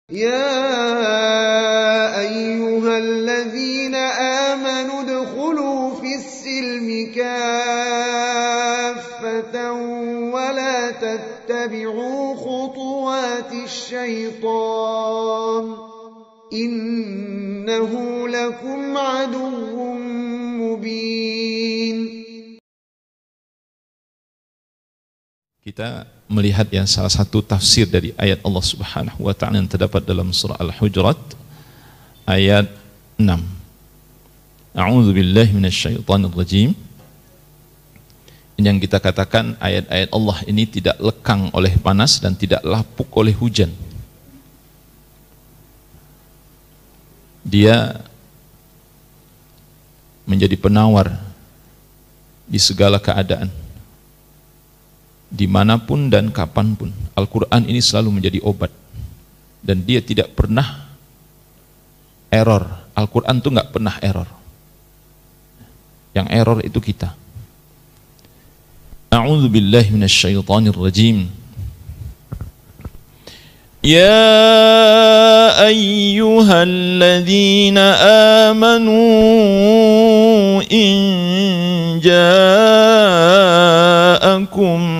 يا أيها الذين آمنوا ادخلوا في السلم كافة ولا تتبعوا خطوات الشيطان إنه لكم عدو مبين. Kita melihat yang salah satu tafsir dari ayat Allah Subhanahu wa taala yang terdapat dalam surah Al-Hujurat ayat 6. A'udzu billahi minasyaitonir rajim. Ini yang kita katakan ayat-ayat Allah ini tidak lekang oleh panas dan tidak lapuk oleh hujan. Dia menjadi penawar di segala keadaan, dimanapun dan kapanpun. Al-Quran ini selalu menjadi obat dan dia tidak pernah error. Al-Quran itu nggak pernah error. Yang error itu kita. A'udzu billahi minasyaitonir rajim. Ya ayyuhalladzina amanu in ja'akum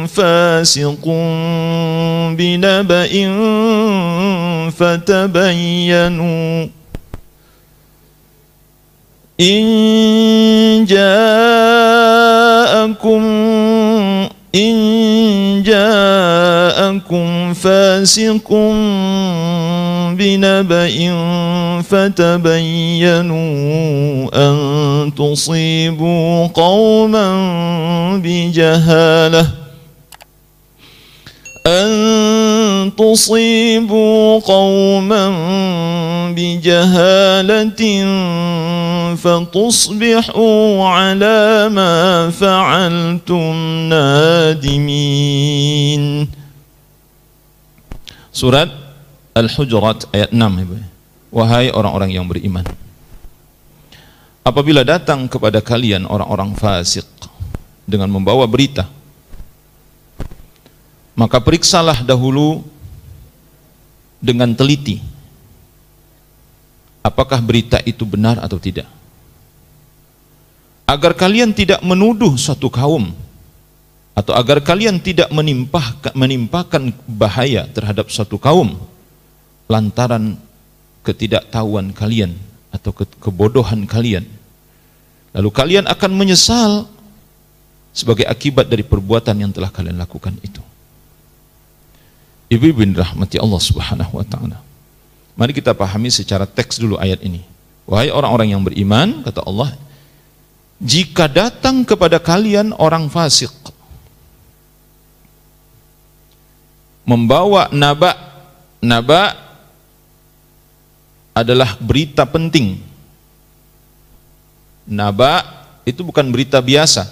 fasiqun binaba'in fatabayyanu in ja'akum fasiqun binaba'in fatabayyanu an tusibu qauman bijahalatin fatusbihu ala ma fa'altum nadimin. Surat Al-Hujurat ayat 6. Wahai orang-orang yang beriman, apabila datang kepada kalian orang-orang fasik dengan membawa berita, maka periksalah dahulu dengan teliti apakah berita itu benar atau tidak, agar kalian tidak menuduh suatu kaum atau agar kalian tidak menimpakan bahaya terhadap suatu kaum lantaran ketidaktahuan kalian atau kebodohan kalian, lalu kalian akan menyesal sebagai akibat dari perbuatan yang telah kalian lakukan itu. Ibu bin rahmati Allah Subhanahu wa taala, mari kita pahami secara teks dulu ayat ini. Wahai orang-orang yang beriman, kata Allah, jika datang kepada kalian orang fasik membawa naba adalah berita penting. Naba itu bukan berita biasa.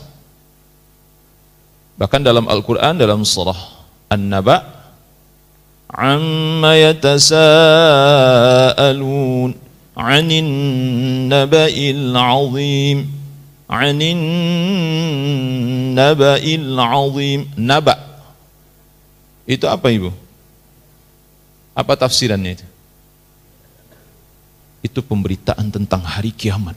Bahkan dalam Al-Quran, dalam surah An-Naba, amma yatasaalun 'anin naba'il 'azim, 'anin naba'il 'azim. Naba itu apa, Ibu? Apa tafsirannya itu? Itu pemberitaan tentang hari kiamat.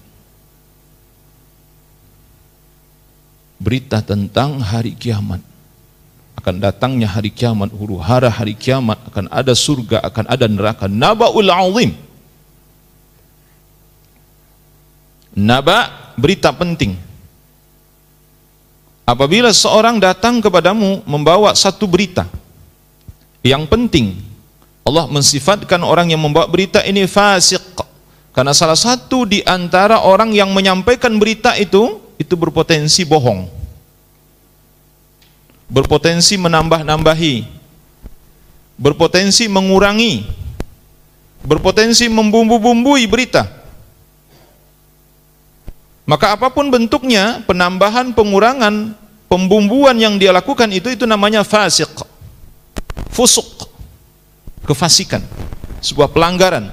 Berita tentang hari kiamat. Akan datangnya hari kiamat, huru-hara hari kiamat, akan ada surga, akan ada neraka. Naba'ul azim. Naba, berita penting. Apabila seorang datang kepadamu membawa satu berita yang penting, Allah mensifatkan orang yang membawa berita ini fasik, karena salah satu di antara orang yang menyampaikan berita itu berpotensi bohong, berpotensi menambah-nambahi, berpotensi mengurangi, berpotensi membumbu-bumbui berita. Maka apapun bentuknya, penambahan, pengurangan, pembumbuan yang dia lakukan itu namanya fasik, fusuk, kefasikan, sebuah pelanggaran.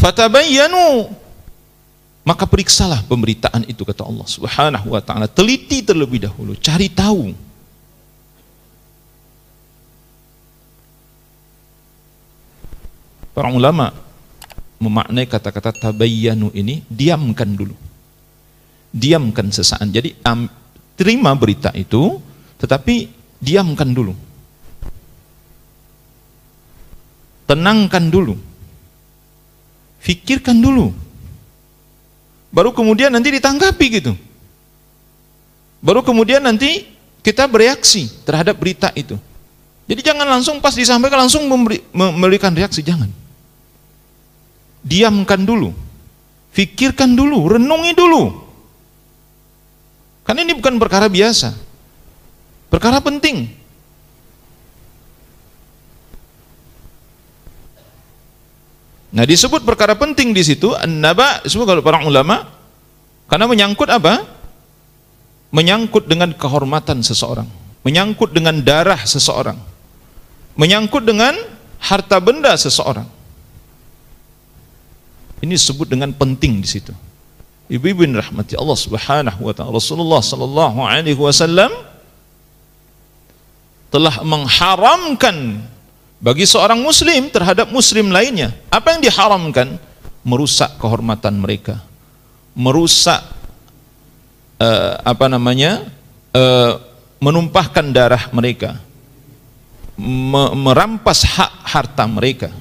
Fatabayyanu, maka periksalah pemberitaan itu, kata Allah Subhanahu wa taala. Teliti terlebih dahulu, cari tahu Para ulama memaknai kata-kata tabayyanu ini, diamkan dulu. Diamkan sesaat. Jadi terima berita itu, tetapi diamkan dulu. Tenangkan dulu. Fikirkan dulu. Baru kemudian nanti ditanggapi gitu. Baru kemudian nanti kita bereaksi terhadap berita itu. Jadi jangan langsung pas disampaikan langsung memberikan reaksi, jangan. Diamkan dulu. Fikirkan dulu, renungi dulu. Karena ini bukan perkara biasa. Perkara penting. Nah, disebut perkara penting di situ an-naba, disebut kalau para ulama karena menyangkut apa? Menyangkut dengan kehormatan seseorang, menyangkut dengan darah seseorang, menyangkut dengan harta benda seseorang. Ini disebut dengan penting di situ. Ibu-ibu yang rahmati Allah Subhanahu wa taala, Rasulullah sallallahu alaihi wasallam telah mengharamkan bagi seorang muslim terhadap muslim lainnya. Apa yang diharamkan? Merusak kehormatan mereka, merusak menumpahkan darah mereka, merampas hak harta mereka.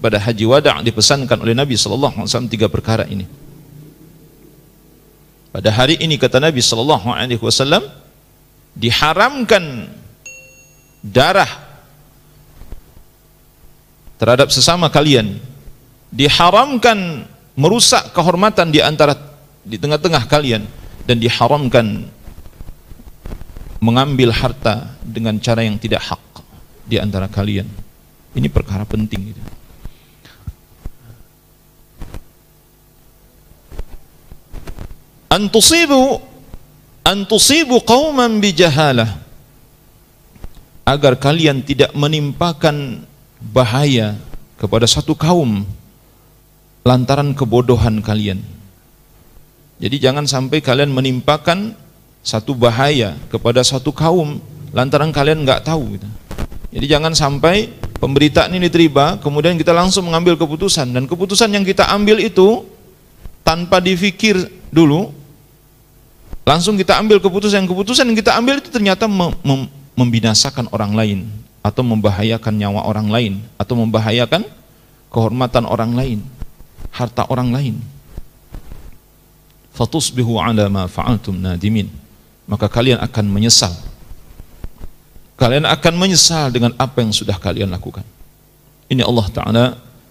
Pada haji wada' dipesankan oleh Nabi sallallahu alaihi wasallam 3 perkara ini. Pada hari ini kata Nabi sallallahu alaihi wasallam, diharamkan darah terhadap sesama kalian, diharamkan merusak kehormatan di tengah-tengah kalian, dan diharamkan mengambil harta dengan cara yang tidak hak di antara kalian. Ini perkara penting gitu. An tusibu qauman bijahalah, agar kalian tidak menimpakan bahaya kepada satu kaum lantaran kebodohan kalian. Jadi jangan sampai kalian menimpakan satu bahaya kepada satu kaum lantaran kalian nggak tahu gitu. Jadi jangan sampai pemberitaan ini diterima kemudian kita langsung mengambil keputusan, dan keputusan yang kita ambil itu tanpa difikir dulu, langsung kita ambil keputusan yang kita ambil itu ternyata membinasakan orang lain, atau membahayakan nyawa orang lain, atau membahayakan kehormatan orang lain, harta orang lain. Fatusbihu ala ma fa'altum nadimin, maka kalian akan menyesal. Kalian akan menyesal dengan apa yang sudah kalian lakukan. Ini Allah Ta'ala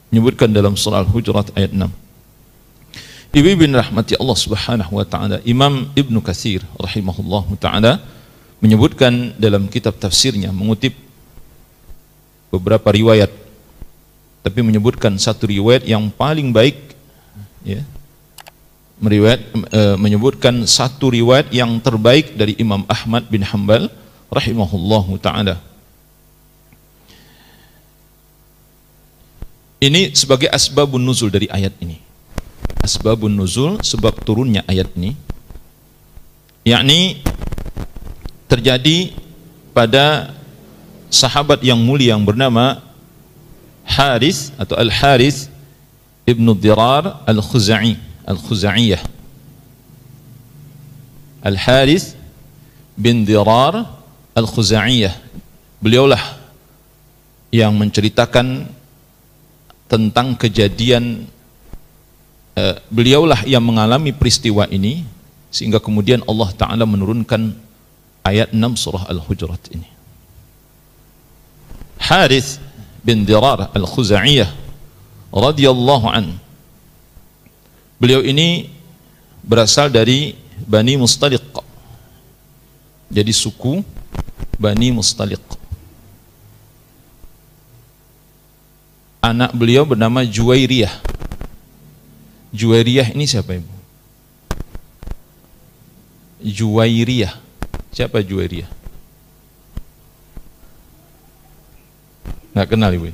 menyebutkan dalam surah Al-Hujurat ayat 6. Ibu-ibu rahmati Allah Subhanahu wa taala, Imam Ibnu Katsir rahimahullahu taala menyebutkan dalam kitab tafsirnya, mengutip beberapa riwayat, tapi menyebutkan satu riwayat yang paling baik, ya. Menyebutkan satu riwayat yang terbaik dari Imam Ahmad bin Hanbal rahimahullahu taala. Ini sebagai asbabun nuzul dari ayat ini. Asbabun nuzul, sebab turunnya ayat ini, yakni terjadi pada sahabat yang mulia yang bernama Haris atau Al-Haris Ibnu Dirar Al-Khuza'iyah. Al-Haris bin Dirar Al-Khuza'iyah, beliaulah yang menceritakan tentang kejadian, beliaulah yang mengalami peristiwa ini, sehingga kemudian Allah Ta'ala menurunkan ayat 6 surah Al-Hujurat ini. Harith bin Dirar Al-Khuza'iyah radhiyallahu an, beliau ini berasal dari Bani Mustaliq, jadi suku Bani Mustaliq. Anak beliau bernama Juwairiyah. Juwairiyah ini siapa, Ibu? Juwairiyah. Siapa Juwairiyah? Nggak kenal, Ibu?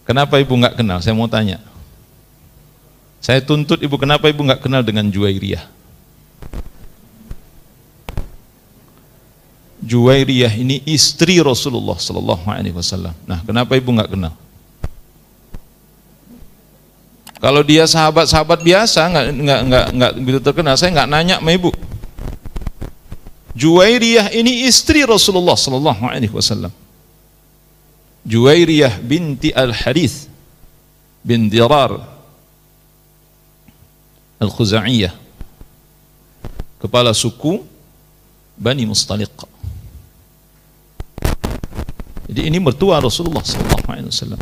Kenapa Ibu nggak kenal? Saya mau tanya. Saya tuntut Ibu, kenapa Ibu nggak kenal dengan Juwairiyah? Juwairiyah ini istri Rasulullah sallallahu alaihi wasallam. Nah, kenapa ibu nggak kenal? Kalau dia sahabat-sahabat biasa nggak begitu terkenal, saya nggak nanya sama ibu. Juwairiyah ini istri Rasulullah sallallahu alaihi wasallam. Juwairiyah binti Al-Harith bin Dirar Al-Khuza'iyah, kepala suku Bani Mustaliq. Jadi ini mertua Rasulullah sallallahu alaihi wasallam.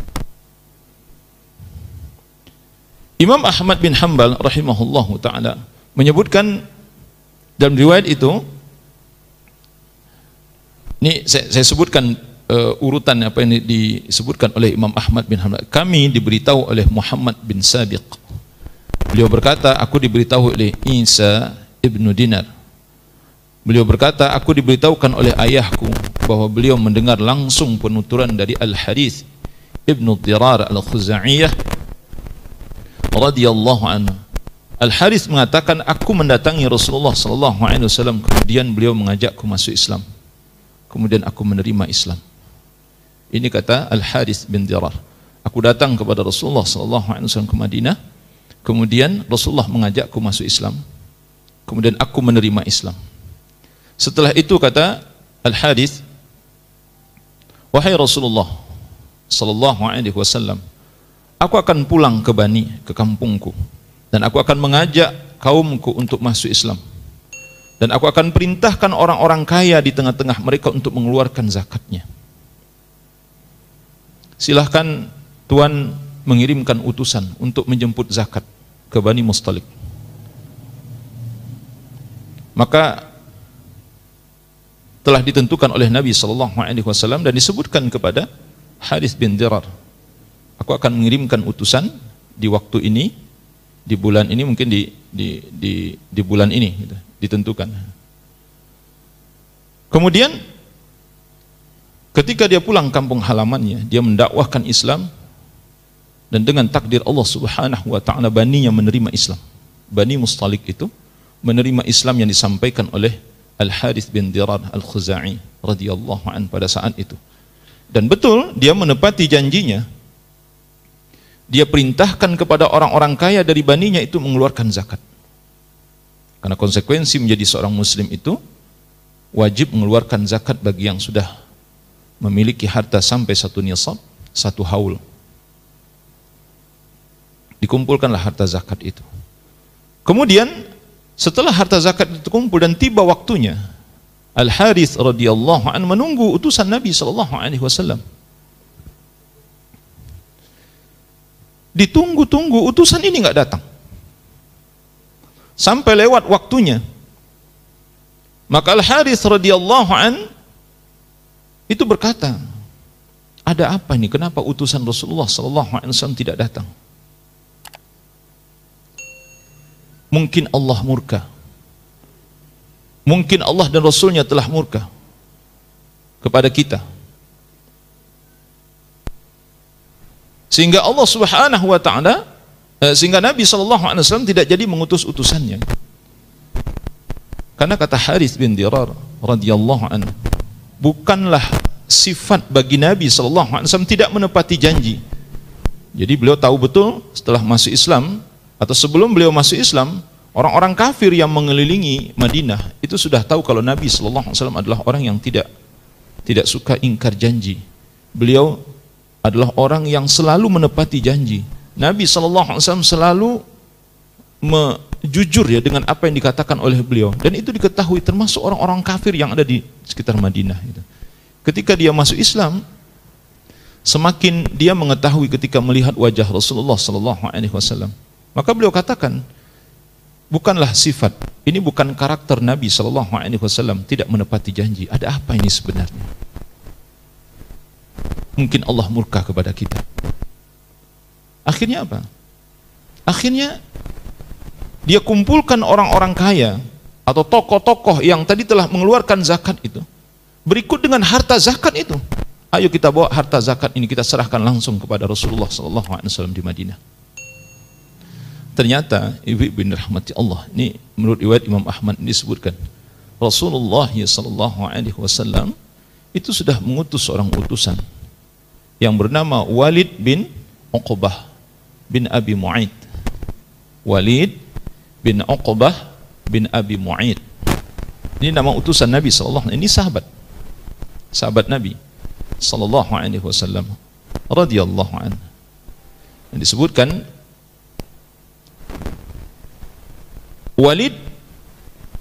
Imam Ahmad bin Hanbal rahimahullahu taala menyebutkan dalam riwayat itu, ini saya sebutkan urutan apa yang disebutkan oleh Imam Ahmad bin Hanbal. Kami diberitahu oleh Muhammad bin Sabiq. Beliau berkata, aku diberitahu oleh Isa ibnu Dinar. Beliau berkata, aku diberitahukan oleh ayahku bahwa beliau mendengar langsung penuturan dari Al-Harith ibnu Dirar Al-Khuza'iyah radhiyallahu anhu. Al-Harith mengatakan, aku mendatangi Rasulullah sallallahu alaihi wasallam, kemudian beliau mengajakku masuk Islam. Kemudian aku menerima Islam. Ini kata Al-Harith bin Dirar. Aku datang kepada Rasulullah sallallahu alaihi wasallam ke Madinah, kemudian Rasulullah mengajakku masuk Islam. Kemudian aku menerima Islam. Setelah itu kata Al-Harith, wahai Rasulullah sallallahu alaihi wasallam, aku akan pulang ke ke kampungku, dan aku akan mengajak kaumku untuk masuk Islam, dan aku akan perintahkan orang-orang kaya di tengah-tengah mereka untuk mengeluarkan zakatnya. Silahkan Tuan mengirimkan utusan untuk menjemput zakat ke Bani Mustaliq. Maka telah ditentukan oleh Nabi SAW dan disebutkan kepada Harith bin Dirar, aku akan mengirimkan utusan di waktu ini, di bulan ini, mungkin di bulan ini gitu, ditentukan. Kemudian ketika dia pulang kampung halamannya, dia mendakwahkan Islam, dan dengan takdir Allah Subhanahu wa taala baninya menerima Islam. Bani Mustaliq itu menerima Islam yang disampaikan oleh Al-Harith bin Dirar Al-Khuza'i radhiyallahu an pada saat itu. Dan betul dia menepati janjinya. Dia perintahkan kepada orang-orang kaya dari baninya itu mengeluarkan zakat. Karena konsekuensi menjadi seorang muslim itu wajib mengeluarkan zakat bagi yang sudah memiliki harta sampai 1 nisab, 1 haul. Dikumpulkanlah harta zakat itu. Kemudian setelah harta zakat itu kumpul dan tiba waktunya, Al-Harith radhiyallahu an menunggu utusan Nabi sallallahu alaihi wasallam. Ditunggu-tunggu, utusan ini enggak datang. Sampai lewat waktunya. Maka Al-Harith radhiyallahu an itu berkata, ada apa ini? Kenapa utusan Rasulullah sallallahu alaihi wasallam tidak datang? Mungkin Allah murka. Mungkin Allah dan Rasulnya telah murka kepada kita, sehingga Allah Subhanahu wa taala, sehingga Nabi sallallahu alaihi wasallam tidak jadi mengutus utusannya. Karena kata Harith bin Dirar radhiyallahu anhu, bukanlah sifat bagi Nabi sallallahu alaihi wasallam tidak menepati janji. Jadi beliau tahu betul setelah masuk Islam atau sebelum beliau masuk Islam, orang-orang kafir yang mengelilingi Madinah itu sudah tahu kalau Nabi sallallahu alaihi wasallam adalah orang yang tidak suka ingkar janji. Beliau adalah orang yang selalu menepati janji. Nabi sallallahu alaihi wasallam selalu jujur ya dengan apa yang dikatakan oleh beliau, dan itu diketahui termasuk orang-orang kafir yang ada di sekitar Madinah itu. Ketika dia masuk Islam, semakin dia mengetahui ketika melihat wajah Rasulullah sallallahu alaihi wasallam, maka beliau katakan, bukanlah sifat, ini bukan karakter Nabi sallallahu alaihi wasallam tidak menepati janji. Ada apa ini sebenarnya? Mungkin Allah murka kepada kita. Akhirnya apa? Akhirnya dia kumpulkan orang-orang kaya atau tokoh-tokoh yang tadi telah mengeluarkan zakat itu, berikut dengan harta zakat itu. Ayo kita bawa harta zakat ini, kita serahkan langsung kepada Rasulullah sallallahu alaihi wasallam di Madinah. Ternyata ibu-ibu rahmati Allah, ini menurut riwayat Imam Ahmad disebutkan, Rasulullah sallallahu alaihi wasallam itu sudah mengutus seorang utusan yang bernama Walid bin Uqbah bin Abi Mu'aid. Walid bin Uqbah bin Abi Mu'aid. Ini nama utusan Nabi sallallahu alaihi wasallam. Ini sahabat Nabi sallallahu alaihi wasallam radhiyallahu anhu. Yang disebutkan Walid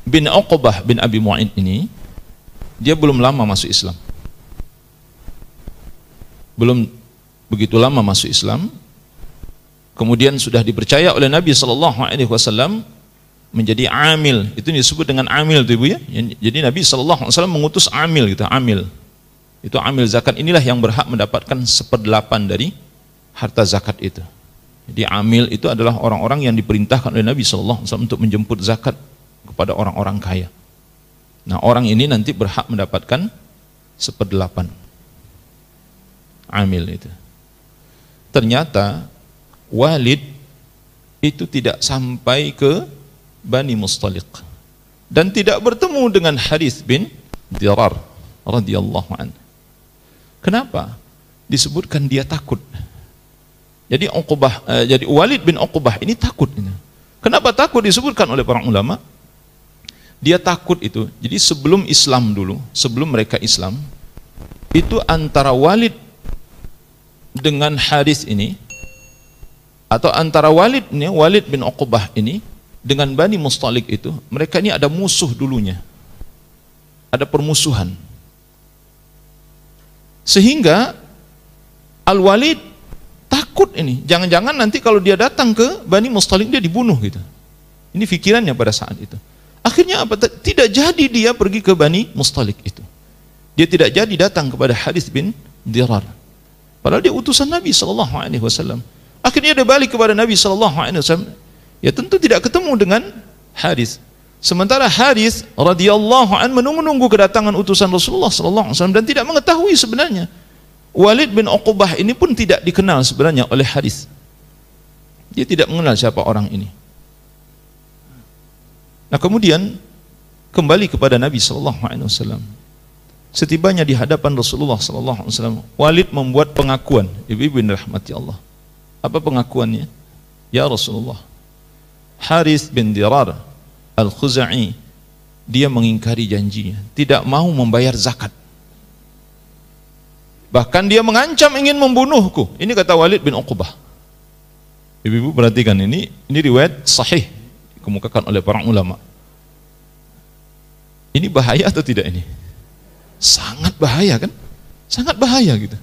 bin Uqbah bin Abi Mu'aid ini, dia belum lama masuk Islam. Belum begitu lama masuk Islam. Kemudian sudah dipercaya oleh Nabi sallallahu alaihi wasallam menjadi amil. Itu disebut dengan amil itu Ibu ya. Jadi Nabi sallallahu alaihi wasallam mengutus amil gitu, amil. Itu amil zakat, inilah yang berhak mendapatkan 1/8 dari harta zakat itu. Jadi amil itu adalah orang-orang yang diperintahkan oleh Nabi sallallahu alaihi wasallam untuk menjemput zakat kepada orang-orang kaya. Nah, orang ini nanti berhak mendapatkan 1/8 amil itu. Ternyata Walid itu tidak sampai ke Bani Mustaliq dan tidak bertemu dengan Harith bin Dirar radhiyallahu anhu. Kenapa? Disebutkan dia takut. Jadi Walid bin Uqbah ini takut. Kenapa takut? Disebutkan oleh para ulama. Dia takut itu. Jadi sebelum Islam dulu, sebelum mereka Islam, itu antara Walid dengan Harith ini, atau antara Walid bin Uqbah ini dengan Bani Mustaliq itu, mereka ini ada musuh dulunya. Ada permusuhan. Sehingga Al-Walid takut ini, jangan-jangan nanti kalau dia datang ke Bani Mustaliq dia dibunuh gitu. Ini pikirannya pada saat itu. Akhirnya apa? Tidak jadi dia pergi ke Bani Mustaliq itu. Dia tidak jadi datang kepada Harith bin Dirar. Padahal dia utusan Nabi sallallahu alaihi wasallam. Akhirnya dia balik kepada Nabi sallallahu alaihi wasallam. Ya tentu tidak ketemu dengan Harith. Sementara Harith radhiyallahu anhu menunggu kedatangan utusan Rasulullah sallallahu alaihi wasallam dan tidak mengetahui sebenarnya. Walid bin Uqbah ini pun tidak dikenal sebenarnya oleh Harith. Dia tidak mengenal siapa orang ini. Nah, kemudian kembali kepada Nabi sallallahu alaihi wasallam. Setibanya di hadapan Rasulullah sallallahu alaihi wasallam, Walid membuat pengakuan. Ibu-ibu yang dirahmati Allah. Apa pengakuannya? Ya Rasulullah, Harith bin Dirar Al-Khuzai, dia mengingkari janjinya, tidak mau membayar zakat. Bahkan dia mengancam ingin membunuhku. Ini kata Walid bin Uqbah. Ibu-ibu perhatikan, ini riwayat sahih dikemukakan oleh para ulama. Ini bahaya atau tidak ini? Sangat bahaya kan? Sangat bahaya gitu.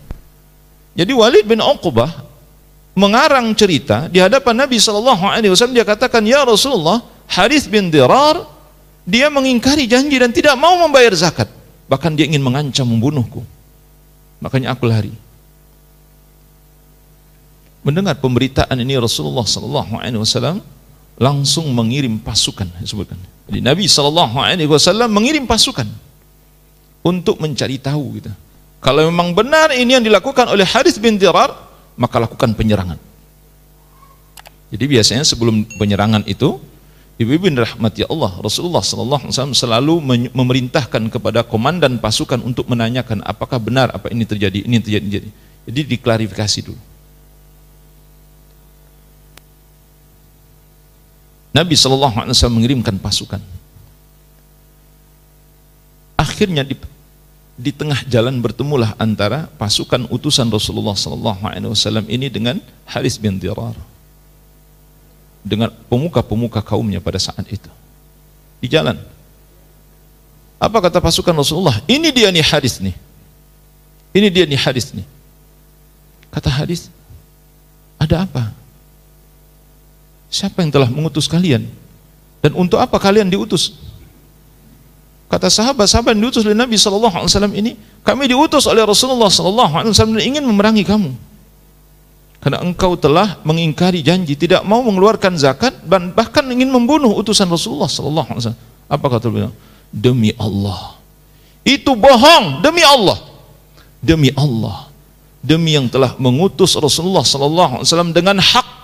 Jadi Walid bin Uqbah mengarang cerita di hadapan Nabi sallallahu alaihi wasallam. Dia katakan, "Ya Rasulullah, Harith bin Dirar dia mengingkari janji dan tidak mau membayar zakat. Bahkan dia ingin mengancam membunuhku. Makanya aku lari." Mendengar pemberitaan ini Rasulullah sallallahu alaihi wasallam langsung mengirim pasukan, disebutkan. Jadi Nabi sallallahu alaihi wasallam mengirim pasukan untuk mencari tahu gitu. Kalau memang benar ini yang dilakukan oleh Harith bin Dirar, maka lakukan penyerangan. Jadi biasanya sebelum penyerangan itu, ibu-ibu yang dirahmati Allah, Rasulullah sallallahu alaihi wasallam selalu memerintahkan kepada komandan pasukan untuk menanyakan apakah benar apa ini terjadi, ini terjadi. Jadi diklarifikasi dulu. Nabi sallallahu alaihi wasallam mengirimkan pasukan. Akhirnya di tengah jalan bertemulah antara pasukan utusan Rasulullah sallallahu alaihi wasallam ini dengan Harith bin Dirar, dengan pemuka-pemuka kaumnya pada saat itu. Di jalan, apa kata pasukan Rasulullah? Ini dia nih Harith nih. Ini dia nih Harith nih. Kata Harith, ada apa? Siapa yang telah mengutus kalian? Dan untuk apa kalian diutus? Kata sahabat-sahabat yang diutus oleh Nabi sallallahu alaihi wasallam ini, kami diutus oleh Rasulullah sallallahu alaihi wasallam dan ingin memerangi kamu. Karena engkau telah mengingkari janji, tidak mau mengeluarkan zakat dan bahkan ingin membunuh utusan Rasulullah sallallahu alaihi wasallam. Apa kata beliau? Demi Allah. Itu bohong, demi Allah. Demi Allah. Demi yang telah mengutus Rasulullah sallallahu alaihi wasallam dengan hak.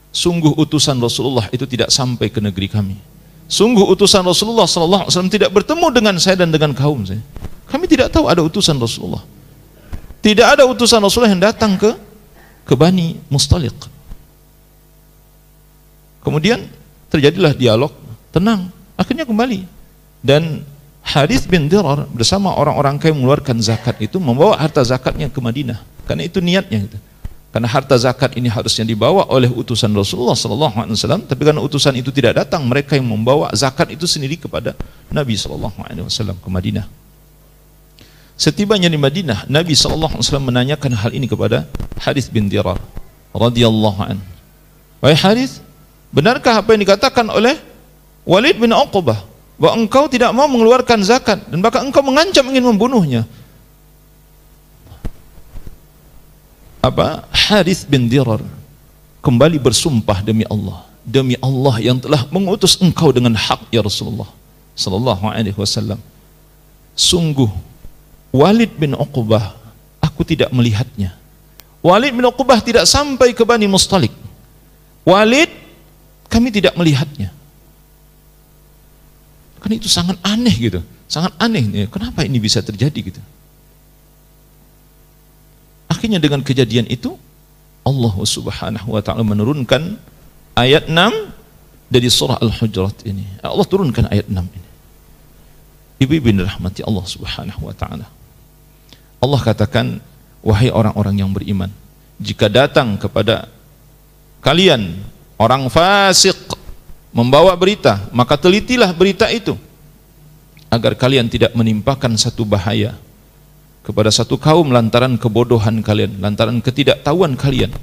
Sungguh utusan Rasulullah itu tidak sampai ke negeri kami. Sungguh utusan Rasulullah SAW tidak bertemu dengan saya dan dengan kaum saya. Kami tidak tahu ada utusan Rasulullah. Tidak ada utusan Rasulullah yang datang ke Bani Mustaliq. Kemudian terjadilah dialog, tenang, akhirnya kembali. Dan Harith bin Dirar bersama orang-orang kaya mengeluarkan zakat itu, membawa harta zakatnya ke Madinah. Karena itu niatnya gitu. Karena harta zakat ini harusnya dibawa oleh utusan Rasulullah SAW, tapi karena utusan itu tidak datang, mereka yang membawa zakat itu sendiri kepada Nabi SAW ke Madinah. Setibanya di Madinah, Nabi SAW menanyakan hal ini kepada Harith bin Dirar radhiyallahu an. Wahai Harith, benarkah apa yang dikatakan oleh Walid bin Uqbah bahwa engkau tidak mau mengeluarkan zakat dan bahkan engkau mengancam ingin membunuhnya? Harith bin Dirar kembali bersumpah, demi Allah yang telah mengutus engkau dengan hak ya Rasulullah sallallahu alaihi wasallam, sungguh Walid bin Uqbah aku tidak melihatnya. Walid bin Uqbah tidak sampai ke Bani Mustaliq. Walid kami tidak melihatnya. Kan itu sangat aneh gitu, sangat aneh. Kenapa ini bisa terjadi gitu? Akhirnya dengan kejadian itu Allah Subhanahu wa taala menurunkan ayat 6 dari surah Al-Hujurat ini. Allah turunkan ayat 6 ini. Ibu-ibu yang dirahmati Allah Subhanahu wa taala. Allah katakan, wahai orang-orang yang beriman, jika datang kepada kalian orang fasik membawa berita, maka telitilah berita itu agar kalian tidak menimpakan satu bahaya kepada satu kaum lantaran kebodohan kalian, lantaran ketidaktahuan kalian,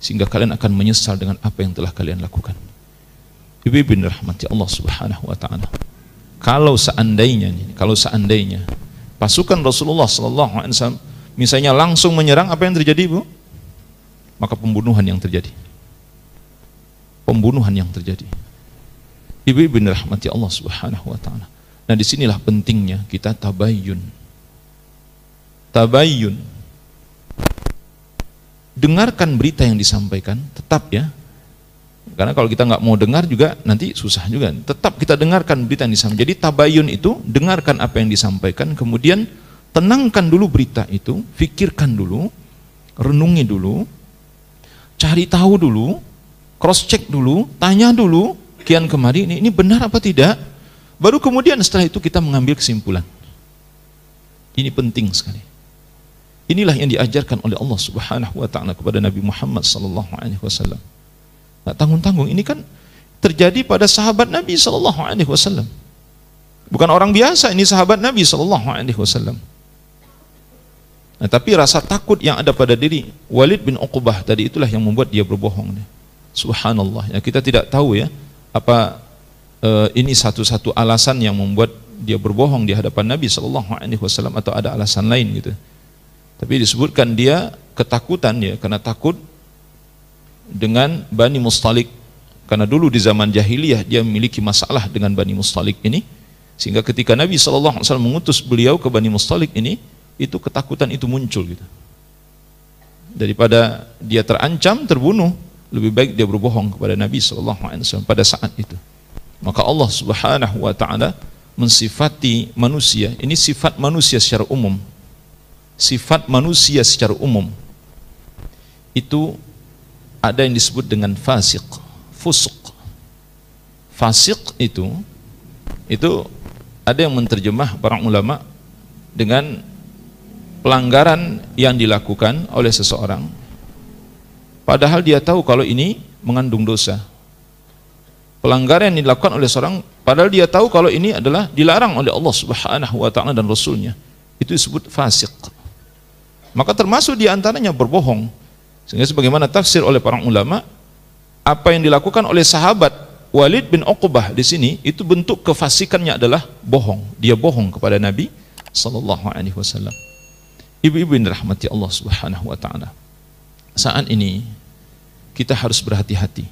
sehingga kalian akan menyesal dengan apa yang telah kalian lakukan. Ibu-ibu yang dirahmati Allah Subhanahu wa taala. Kalau seandainya pasukan Rasulullah sallallahu alaihi wasallam misalnya langsung menyerang, apa yang terjadi, Bu? Maka pembunuhan yang terjadi. Ibu-ibu yang dirahmati Allah Subhanahu wa taala. Nah, disinilah pentingnya kita tabayyun. Dengarkan berita yang disampaikan, tetap ya. Karena kalau kita nggak mau dengar juga nanti susah juga. Tetap kita dengarkan berita yang disampaikan. Jadi tabayyun itu dengarkan apa yang disampaikan, kemudian tenangkan dulu berita itu, fikirkan dulu, renungi dulu, cari tahu dulu, cross check dulu, tanya dulu, kian kemari ini benar apa tidak. Baru kemudian setelah itu kita mengambil kesimpulan. Ini penting sekali. Inilah yang diajarkan oleh Allah Subhanahu wa taala kepada Nabi Muhammad sallallahu alaihi wasallam. Tak tanggung-tanggung, ini kan terjadi pada sahabat Nabi sallallahu alaihi wasallam. Bukan orang biasa, ini sahabat Nabi sallallahu alaihi wasallam. Nah, tapi rasa takut yang ada pada diri Walid bin Uqbah tadi itulah yang membuat dia berbohong. Subhanallah. Ya, kita tidak tahu ya apa ini satu-satu alasan yang membuat dia berbohong di hadapan Nabi sallallahu alaihi wasallam atau ada alasan lain gitu. Tapi disebutkan dia ketakutan ya, karena takut dengan Bani Mustaliq, karena dulu di zaman jahiliyah dia memiliki masalah dengan Bani Mustaliq ini, sehingga ketika Nabi SAW mengutus beliau ke Bani Mustaliq ini, itu ketakutan itu muncul gitu. Daripada dia terancam terbunuh, lebih baik dia berbohong kepada Nabi SAW pada saat itu. Maka Allah Subhanahu wa taala mensifati manusia, ini sifat manusia secara umum. Sifat manusia secara umum itu ada yang disebut dengan fasik, fusuk. Fasik itu ada yang menterjemah para ulama dengan pelanggaran yang dilakukan oleh seseorang padahal dia tahu kalau ini mengandung dosa. Pelanggaran yang dilakukan oleh seorang padahal dia tahu kalau ini adalah dilarang oleh Allah Subhanahu wa taala dan Rasulnya, itu disebut fasik. Maka termasuk diantaranya berbohong. Sehingga sebagaimana tafsir oleh para ulama, apa yang dilakukan oleh sahabat Walid bin Uqbah di sini itu bentuk kefasikannya adalah bohong. Dia bohong kepada Nabi sallallahu alaihi wasallam. Ibu-ibu yang dirahmati Allah Subhanahu wa taala. Saat ini kita harus berhati-hati.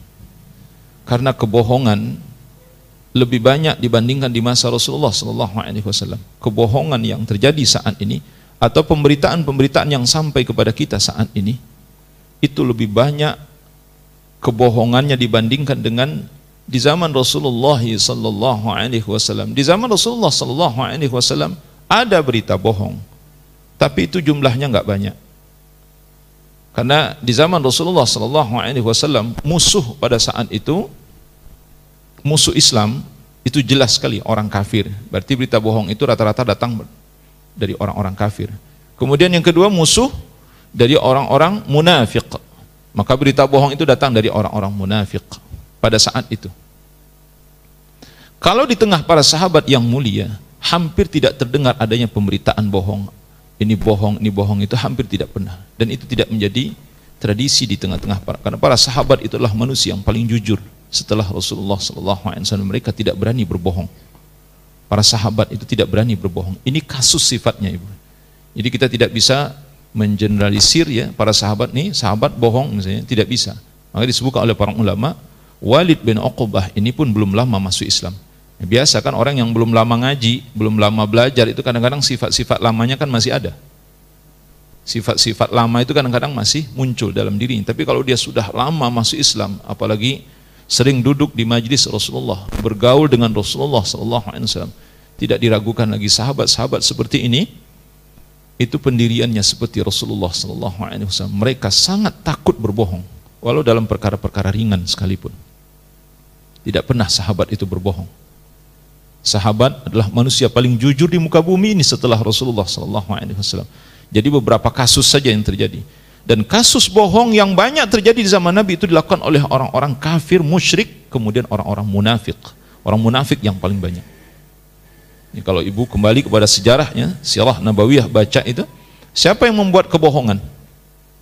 Karena kebohongan lebih banyak dibandingkan di masa Rasulullah sallallahu alaihi wasallam. Kebohongan yang terjadi saat ini atau pemberitaan-pemberitaan yang sampai kepada kita saat ini itu lebih banyak kebohongannya dibandingkan dengan di zaman Rasulullah sallallahu alaihi wasallam. Di zaman Rasulullah sallallahu alaihi wasallam ada berita bohong, tapi itu jumlahnya nggak banyak. Karena di zaman Rasulullah sallallahu alaihi wasallam musuh pada saat itu, musuh Islam itu jelas sekali orang kafir. Berarti berita bohong itu rata-rata datang dari orang-orang kafir. Kemudian yang kedua, musuh dari orang-orang munafik. Maka berita bohong itu datang dari orang-orang munafik pada saat itu. Kalau di tengah para sahabat yang mulia, hampir tidak terdengar adanya pemberitaan bohong. Ini bohong, itu hampir tidak pernah. Dan itu tidak menjadi tradisi di tengah-tengah para, karena para sahabat itulah manusia yang paling jujur setelah Rasulullah SAW. Mereka tidak berani berbohong. Para sahabat itu tidak berani berbohong. Ini kasus sifatnya, Ibu. Jadi kita tidak bisa mengeneralisir ya para sahabat nih, sahabat bohong misalnya, tidak bisa. Maka disebutkan oleh para ulama, Walid bin Uqbah ini pun belum lama masuk Islam. Biasa kan orang yang belum lama ngaji, belum lama belajar itu kadang-kadang sifat-sifat lamanya kan masih ada. Sifat-sifat lama itu kadang-kadang masih muncul dalam dirinya. Tapi kalau dia sudah lama masuk Islam, apalagi sering duduk di majlis Rasulullah, bergaul dengan Rasulullah SAW, tidak diragukan lagi sahabat-sahabat seperti ini. Itu pendiriannya seperti Rasulullah SAW. Mereka sangat takut berbohong, walau dalam perkara-perkara ringan sekalipun. Tidak pernah sahabat itu berbohong. Sahabat adalah manusia paling jujur di muka bumi ini setelah Rasulullah SAW. Jadi beberapa kasus saja yang terjadi. Dan kasus bohong yang banyak terjadi di zaman Nabi itu dilakukan oleh orang-orang kafir, musyrik, kemudian orang-orang munafik. Orang munafik yang paling banyak. Ini kalau ibu kembali kepada sejarahnya, sirah nabawiyah baca itu, siapa yang membuat kebohongan?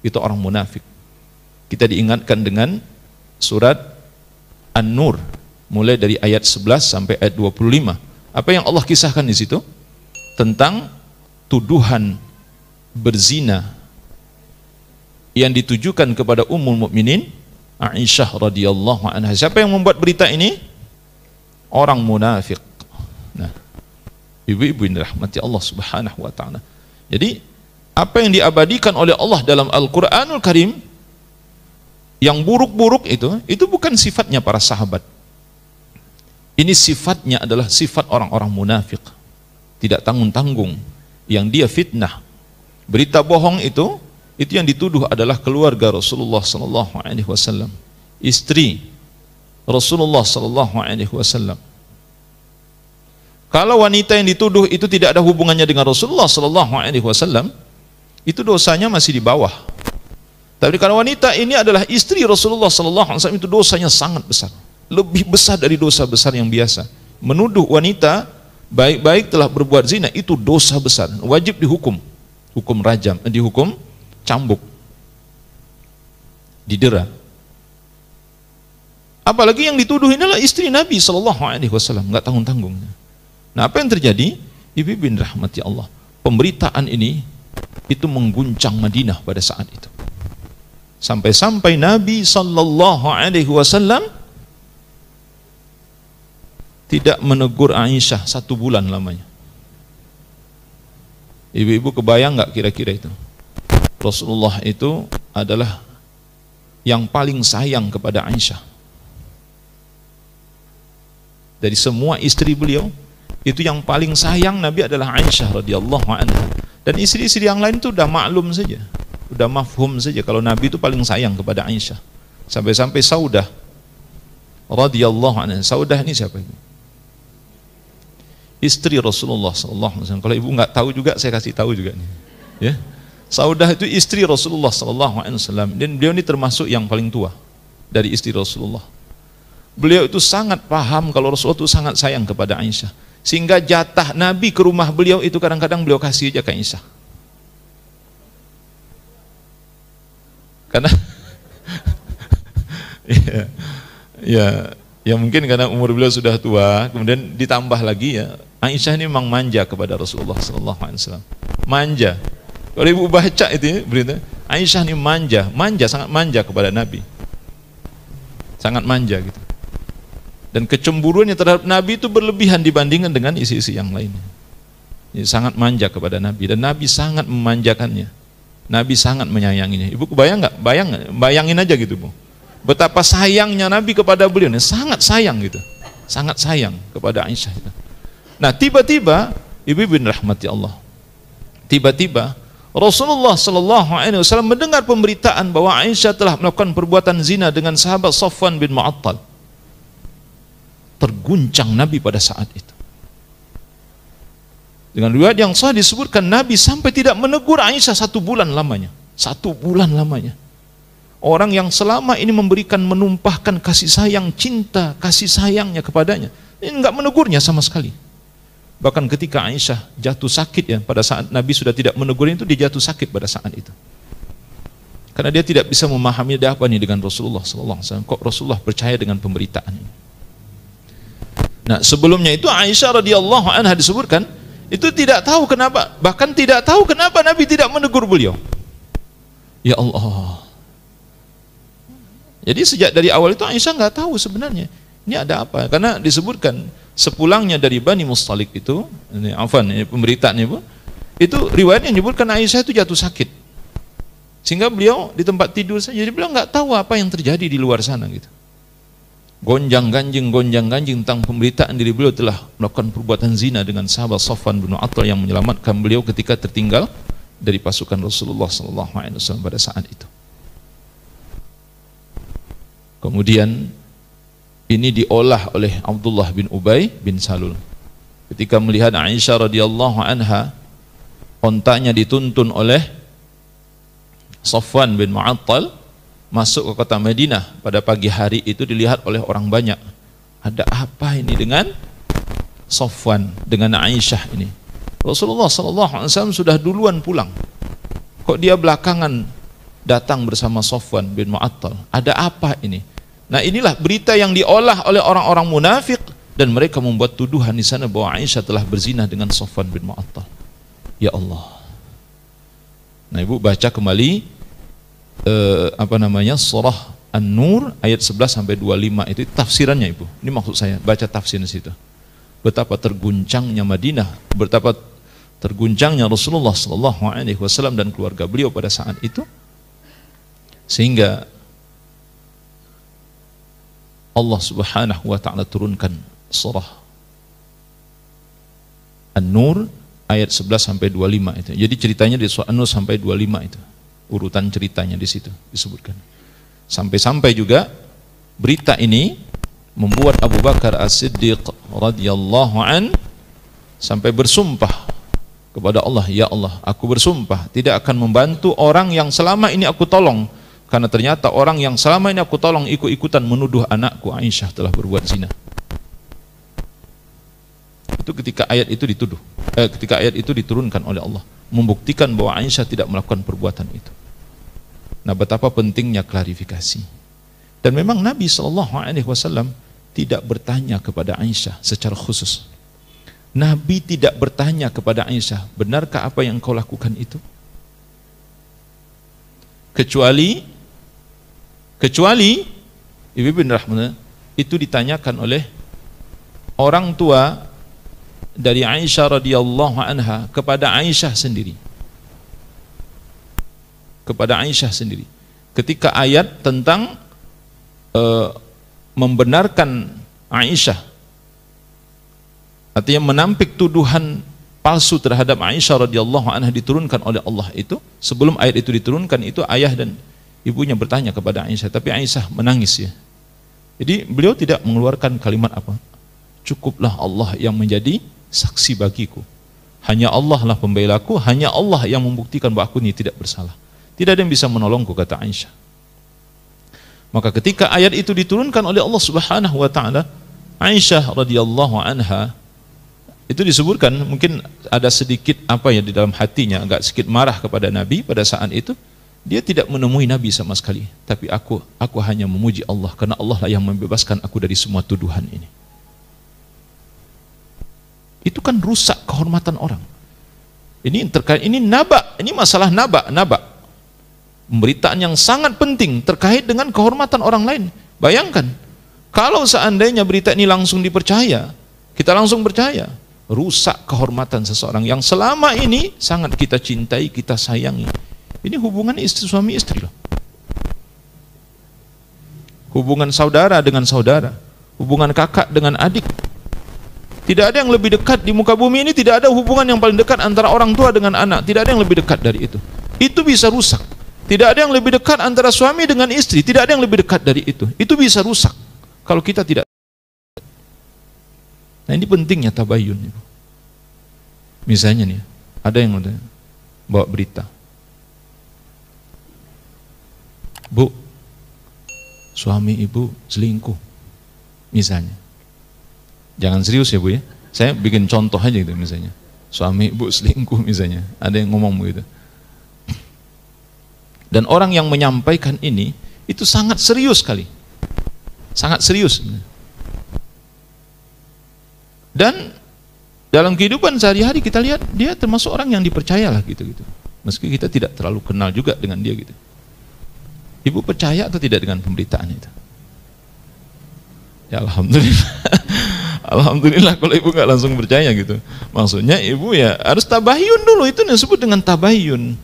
Itu orang munafik. Kita diingatkan dengan surat An-Nur, mulai dari ayat 11 sampai ayat 25. Apa yang Allah kisahkan di situ? Tentang tuduhan berzina yang ditujukan kepada Ummul Mukminin Aisyah radhiyallahu anha. Siapa yang membuat berita ini? Orang munafik. Nah, ibu-ibu yang dirahmati Allah Subhanahu wa taala. Jadi, apa yang diabadikan oleh Allah dalam Al-Qur'anul Karim yang buruk-buruk itu bukan sifatnya para sahabat. Ini sifatnya adalah sifat orang-orang munafik. Tidak tanggung-tanggung, yang dia fitnah. Berita bohong itu yang dituduh adalah keluarga Rasulullah sallallahu alaihi wasallam, istri Rasulullah sallallahu alaihi wasallam. Kalau wanita yang dituduh itu tidak ada hubungannya dengan Rasulullah sallallahu alaihi wasallam, itu dosanya masih di bawah. Tapi kalau wanita ini adalah istri Rasulullah sallallahu alaihi wasallam, itu dosanya sangat besar. Lebih besar dari dosa besar yang biasa. Menuduh wanita baik-baik telah berbuat zina itu dosa besar, wajib dihukum. Hukum rajam, dihukum cambuk. Didera. Apalagi yang dituduh ini adalah istri Nabi sallallahu alaihi wasallam, enggak tanggung-tanggung. Nah, apa yang terjadi? Ibu-ibu yang dirahmati Allah, pemberitaan ini itu mengguncang Madinah pada saat itu. Sampai-sampai Nabi sallallahu alaihi wasallam tidak menegur Aisyah 1 bulan lamanya. Ibu-ibu kebayang nggak kira-kira itu? Rasulullah itu adalah yang paling sayang kepada Aisyah. Dari semua istri beliau, itu yang paling sayang Nabi adalah Aisyah radhiyallahu anha. Dan istri-istri yang lain itu udah maklum saja, udah mafhum saja kalau Nabi itu paling sayang kepada Aisyah. Sampai-sampai Saudah radhiyallahu anha. Saudah ini siapa itu? Istri Rasulullah sallallahu alaihi wasallam. Kalau ibu nggak tahu juga, saya kasih tahu juga nih. Ya. Saudah itu istri Rasulullah sallallahu alaihi wasallam, dan beliau ini termasuk yang paling tua dari istri Rasulullah. Beliau itu sangat paham kalau Rasulullah itu sangat sayang kepada Aisyah. Sehingga jatah Nabi ke rumah beliau itu kadang-kadang beliau kasih aja ke Aisyah. Karena ya mungkin karena umur beliau sudah tua, kemudian ditambah lagi ya, Aisyah ini memang manja kepada Rasulullah sallallahu alaihi wasallam. Manja. Kalau ibu baca itu berita, Aisyah ini manja, sangat manja kepada Nabi. Sangat manja gitu. Dan kecemburuannya terhadap Nabi itu berlebihan dibandingkan dengan isi-isi yang lainnya. Jadi sangat manja kepada Nabi, dan Nabi sangat memanjakannya. Nabi sangat menyayanginya. Ibu kebayang nggak? Bayangin aja gitu, Bu. betapa sayangnya Nabi kepada beliau, sangat sayang gitu, sangat sayang kepada Aisyah itu. Nah tiba-tiba, ibu-ibu rahmati Allah, tiba-tiba Rasulullah SAW mendengar pemberitaan bahwa Aisyah telah melakukan perbuatan zina dengan sahabat Safwan bin Mu'attal. Terguncang Nabi pada saat itu. Dengan riwayat yang sahih disebutkan Nabi sampai tidak menegur Aisyah 1 bulan lamanya. 1 bulan lamanya. Orang yang selama ini memberikan, menumpahkan kasih sayang, cinta, kasih sayangnya kepadanya, ini enggak menegurnya sama sekali. Bahkan ketika Aisyah jatuh sakit ya, pada saat Nabi sudah tidak menegur itu, dia jatuh sakit pada saat itu. Karena dia tidak bisa memahami ada apa nih dengan Rasulullah SAW. Kok Rasulullah percaya dengan pemberitaan ini? Nah sebelumnya itu Aisyah radhiyallahu anha disebutkan itu tidak tahu kenapa, bahkan tidak tahu kenapa Nabi tidak menegur beliau. Ya Allah. Jadi sejak dari awal itu Aisyah nggak tahu sebenarnya ini ada apa, karena disebutkan sepulangnya dari Bani Mustalik itu, ini pemberitaan itu riwayatnya menyebutkan Aisyah itu jatuh sakit, sehingga beliau di tempat tidur saja, jadi beliau nggak tahu apa yang terjadi di luar sana gitu. Gonjang ganjing tentang pemberitaan diri beliau telah melakukan perbuatan zina dengan sahabat Safwan bin Mu'attal yang menyelamatkan beliau ketika tertinggal dari pasukan Rasulullah SAW pada saat itu. Kemudian ini diolah oleh Abdullah bin Ubay bin Salul ketika melihat Aisyah radhiyallahu anha ontanya dituntun oleh Safwan bin Mu'attal masuk ke kota Madinah pada pagi hari itu. Dilihat oleh orang banyak, ada apa ini dengan Safwan, dengan Aisyah ini. Rasulullah SAW sudah duluan pulang, kok dia belakangan datang bersama Safwan bin Mu'attal, ada apa ini? Nah inilah berita yang diolah oleh orang-orang munafik, dan mereka membuat tuduhan di sana bahwa Aisyah telah berzina dengan Safwan bin Mu'attal. Ya Allah. Nah ibu baca kembali surah An-Nur ayat 11 sampai 25 itu tafsirannya ibu. Ini maksud saya, baca tafsir di situ. Betapa terguncangnya Madinah, betapa terguncangnya Rasulullah SAW dan keluarga beliau pada saat itu, sehingga Allah Subhanahu wa taala turunkan surah An-Nur ayat 11 sampai 25 itu. Jadi ceritanya di surah An-Nur sampai 25 itu. Urutan ceritanya di situ disebutkan. Sampai-sampai juga berita ini membuat Abu Bakar As-Siddiq radhiyallahu an sampai bersumpah kepada Allah, ya Allah, aku bersumpah tidak akan membantu orang yang selama ini aku tolong, karena ternyata orang yang selama ini aku tolong ikut-ikutan menuduh anakku Aisyah telah berbuat zina. Itu ketika ayat itu ketika ayat itu diturunkan oleh Allah, membuktikan bahwa Aisyah tidak melakukan perbuatan itu. Nah, betapa pentingnya klarifikasi. Dan memang Nabi SAW tidak bertanya kepada Aisyah secara khusus. Nabi tidak bertanya kepada Aisyah, benarkah apa yang kau lakukan itu? Kecuali Ibu rahmatullah itu ditanyakan oleh orang tua dari Aisyah radhiyallahu anha kepada Aisyah sendiri. Kepada Aisyah sendiri. Ketika ayat tentang membenarkan Aisyah, artinya menampik tuduhan palsu terhadap Aisyah radhiyallahu anha diturunkan oleh Allah itu, sebelum ayat itu diturunkan itu ayah dan ibunya bertanya kepada Aisyah, tapi Aisyah menangis ya. Jadi beliau tidak mengeluarkan kalimat apa, cukuplah Allah yang menjadi saksi bagiku, hanya Allah lah pembelaku, hanya Allah yang membuktikan bahwa aku ini tidak bersalah, tidak ada yang bisa menolongku, kata Aisyah. Maka ketika ayat itu diturunkan oleh Allah Subhanahu wa taala, Aisyah radhiyallahu anha itu disebutkan mungkin ada sedikit apa ya di dalam hatinya, agak sedikit marah kepada Nabi pada saat itu. Dia tidak menemui Nabi sama sekali, tapi aku hanya memuji Allah karena Allah lah yang membebaskan aku dari semua tuduhan ini. Itu kan rusak kehormatan orang. Ini terkait, ini naba, ini masalah naba. Pemberitaan yang sangat penting terkait dengan kehormatan orang lain. Bayangkan kalau seandainya berita ini langsung dipercaya, kita langsung percaya, rusak kehormatan seseorang yang selama ini sangat kita cintai, kita sayangi. Ini hubungan suami istri loh. hubungan saudara dengan saudara, hubungan kakak dengan adik. Tidak ada yang lebih dekat di muka bumi ini, tidak ada hubungan yang paling dekat antara orang tua dengan anak, tidak ada yang lebih dekat dari itu. Itu bisa rusak. Tidak ada yang lebih dekat antara suami dengan istri, tidak ada yang lebih dekat dari itu. Itu bisa rusak kalau kita tidak. Nah, ini pentingnya tabayun. Misalnya nih, ada yang udah bawa berita, Bu, suami ibu selingkuh, misalnya. Jangan serius ya Bu ya, saya bikin contoh aja gitu misalnya. Suami ibu selingkuh misalnya, ada yang ngomong begitu. Dan orang yang menyampaikan ini, itu sangat serius sekali. Sangat serius. Dan dalam kehidupan sehari-hari kita lihat, dia termasuk orang yang dipercayalah gitu-gitu. Meski kita tidak terlalu kenal juga dengan dia gitu. Ibu percaya atau tidak dengan pemberitaan itu? Ya alhamdulillah. Alhamdulillah kalau ibu nggak langsung percaya gitu. Maksudnya ibu ya harus tabayun dulu, itu yang disebut dengan tabayun.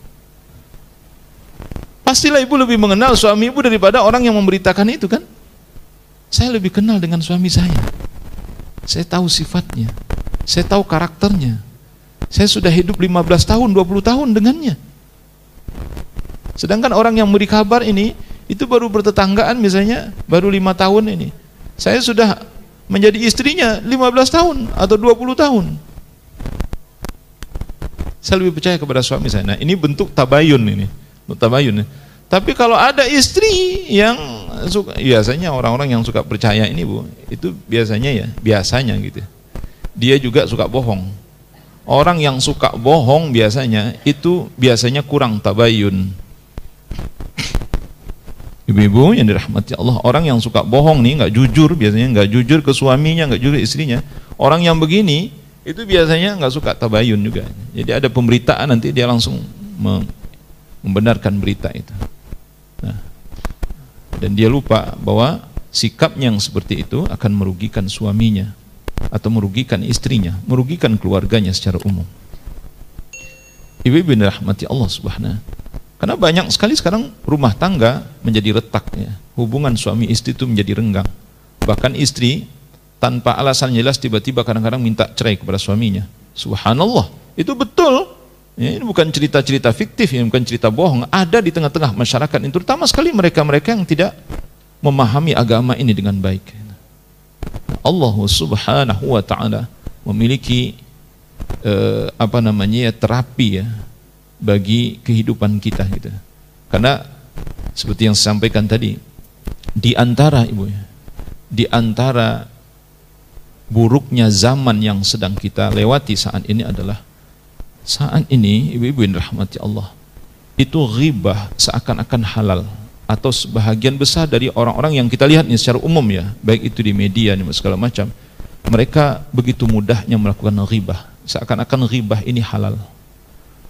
Pastilah ibu lebih mengenal suami ibu daripada orang yang memberitakan itu kan. Saya lebih kenal dengan suami saya. Saya tahu sifatnya. Saya tahu karakternya. Saya sudah hidup 15 tahun, 20 tahun dengannya. Sedangkan orang yang memberi kabar ini, itu baru bertetanggaan misalnya, baru 5 tahun ini. Saya sudah menjadi istrinya 15 tahun atau 20 tahun. Saya lebih percaya kepada suami saya. Nah, ini bentuk tabayun ini. Tabayun. Tapi kalau ada istri yang suka, biasanya orang-orang yang suka percaya ini Bu, itu biasanya gitu. Dia juga suka bohong. Orang yang suka bohong biasanya kurang tabayun. Ibu-ibu yang dirahmati Allah, orang yang suka bohong nih, nggak jujur, biasanya nggak jujur ke suaminya, nggak jujur ke istrinya. Orang yang begini itu biasanya nggak suka tabayun juga. Jadi ada pemberitaan nanti dia langsung membenarkan berita itu. Nah, dan dia lupa bahwa sikap yang seperti itu akan merugikan suaminya atau merugikan istrinya, merugikan keluarganya secara umum. Ibu-ibu yang dirahmati Allah Subhanahu. Karena banyak sekali sekarang rumah tangga menjadi retak ya. Hubungan suami istri itu menjadi renggang. Bahkan istri tanpa alasan jelas tiba-tiba kadang-kadang minta cerai kepada suaminya. Subhanallah, itu betul. Ya, ini bukan cerita-cerita fiktif, ini bukan cerita bohong. Ada di tengah-tengah masyarakat ini, terutama sekali mereka-mereka yang tidak memahami agama ini dengan baik. Allah Subhanahu wa taala memiliki terapi ya bagi kehidupan kita gitu. Karena seperti yang saya sampaikan tadi, di antara buruknya zaman yang sedang kita lewati saat ini adalah ibu-ibu yang rahmati Allah, itu ghibah seakan-akan halal, atau sebahagian besar dari orang-orang yang kita lihat nih secara umum ya, baik itu di media nih segala macam, mereka begitu mudahnya melakukan ghibah, seakan-akan ghibah ini halal.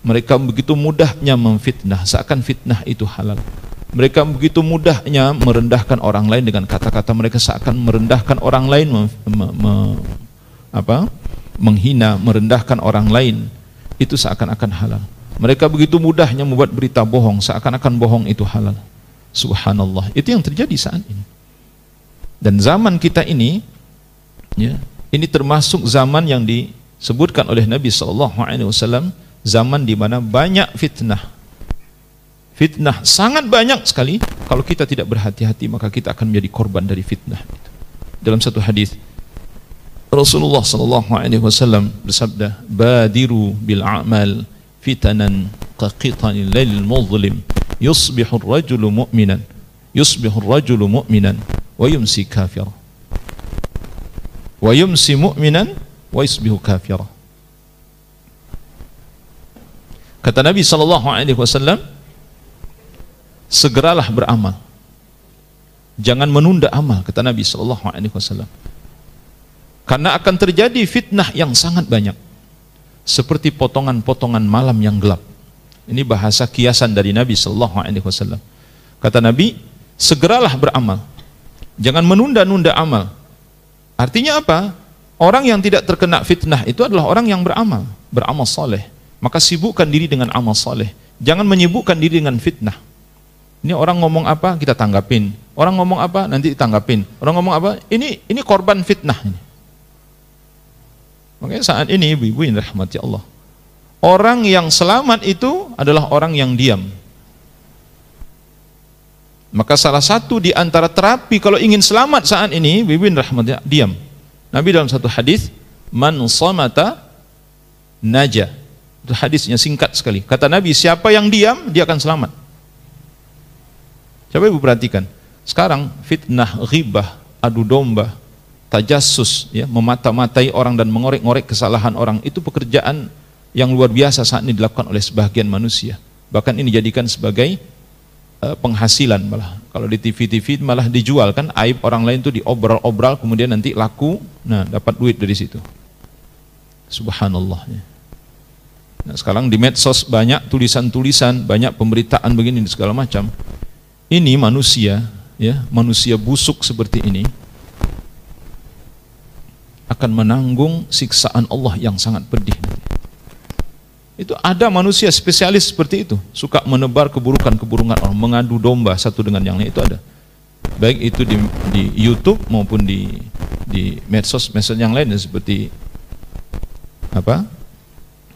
Mereka begitu mudahnya memfitnah, seakan fitnah itu halal. Mereka begitu mudahnya merendahkan orang lain dengan kata-kata mereka, seakan merendahkan orang lain, menghina, merendahkan orang lain, itu seakan-akan halal. Mereka begitu mudahnya membuat berita bohong, seakan-akan bohong itu halal. Subhanallah, itu yang terjadi saat ini. Dan zaman kita ini, ya, ini termasuk zaman yang disebutkan oleh Nabi SAW, zaman di mana banyak fitnah. Fitnah sangat banyak sekali. Kalau kita tidak berhati-hati, maka kita akan menjadi korban dari fitnah. Dalam satu hadis Rasulullah SAW bersabda, "Badiru bil a'mal fitanan qaqitanil lailil muzlim, yusbihu ar-rajulu mu'minan wa yumsi kafira. Wa yumsi mu'minan wa yusbihu kafira." Kata Nabi SAW, segeralah beramal, jangan menunda amal, kata Nabi SAW, karena akan terjadi fitnah yang sangat banyak, seperti potongan-potongan malam yang gelap. Ini bahasa kiasan dari Nabi SAW. Kata Nabi, segeralah beramal, jangan menunda-nunda amal. Artinya apa? Orang yang tidak terkena fitnah itu adalah orang yang beramal saleh. Maka sibukkan diri dengan amal saleh, jangan menyibukkan diri dengan fitnah. Ini orang ngomong apa, kita tanggapin. Orang ngomong apa nanti ditanggapin. Orang ngomong apa? Ini korban fitnah ini. Makanya saat ini ibu-ibu yang rahmati Allah, orang yang selamat itu adalah orang yang diam. Maka salah satu di antara terapi kalau ingin selamat saat ini, ibu-ibu yang rahmati Allah, diam. Nabi dalam satu hadis, man samata naja. Itu hadisnya singkat sekali. Kata Nabi, siapa yang diam dia akan selamat. Coba ibu perhatikan. Sekarang fitnah, ghibah, adu domba, tajassus, ya, memata-matai orang dan mengorek-ngorek kesalahan orang, itu pekerjaan yang luar biasa saat ini dilakukan oleh sebagian manusia. Bahkan ini dijadikan sebagai penghasilan malah. Kalau di TV-TV malah dijual kan, aib orang lain itu diobral-obral kemudian nanti laku, nah dapat duit dari situ. Subhanallah. Ya. Nah, sekarang di medsos banyak tulisan-tulisan, banyak pemberitaan begini segala macam. Ini manusia, ya, manusia busuk seperti ini akan menanggung siksaan Allah yang sangat pedih. Itu ada manusia spesialis seperti itu, suka menebar keburukan-keburukan orang, mengadu domba satu dengan yang lain, itu ada. Baik itu di YouTube maupun di medsos yang lain seperti apa?